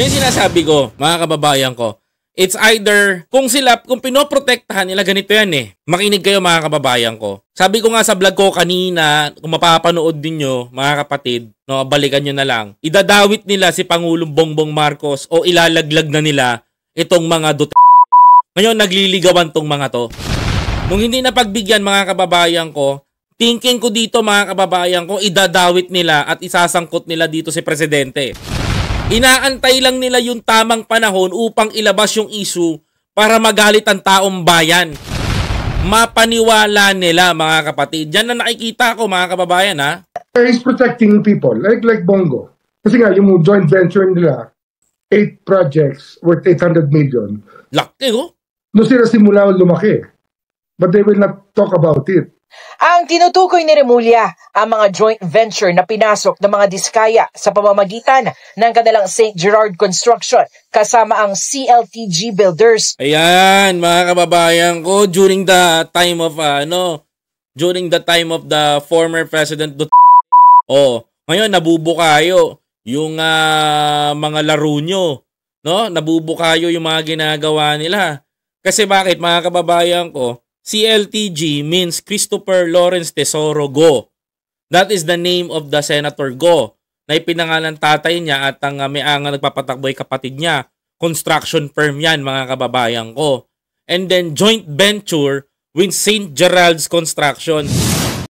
Yung sinasabi ko, mga kababayan ko, it's either, kung pinoprotektahan nila, ganito yan eh. Makinig kayo mga kababayan ko. Sabi ko nga sa vlog ko kanina, kung mapapanood din nyo, mga kapatid, no, balikan nyo na lang. Idadawit nila si Pangulong Bongbong Marcos o ilalaglag na nila itong mga Ngayon, nagliligawan tong mga to. Nung hindi na pagbigyan mga kababayan ko, thinking ko dito mga kababayan ko, idadawit nila at isasangkot nila dito si Presidente. Inaantay lang nila yung tamang panahon upang ilabas yung issue para magalit ang taong bayan. Mapaniwala nila mga kapatid. Diyan na nakikita ko mga kababayan ha. He's protecting people like Bongo. Kasi nga yung joint venture nila, 8 projects worth 800 million. Laki oh. Doon sila simula lumaki. But they will not talk about it. Ang tinutukoy ni Remulla ang mga joint venture na pinasok ng mga Diskaya sa pamamagitan ng kanilang St. Gerard Construction kasama ang CLTG Builders. Ayan, mga kababayan ko, during the time of the former President ngayon nabubukayo yung mga laro nyo, no? Nabubukayo yung mga ginagawa nila. Kasi bakit mga kababayan ko? CLTG means Christopher Lawrence Tesoro Go. That is the name of the Senator Go na ipinangalan tatay niya at ang may-anga nagpapatakbo ay kapatid niya. Construction firm yan mga kababayan ko. And then joint venture with St. Gerald's Construction.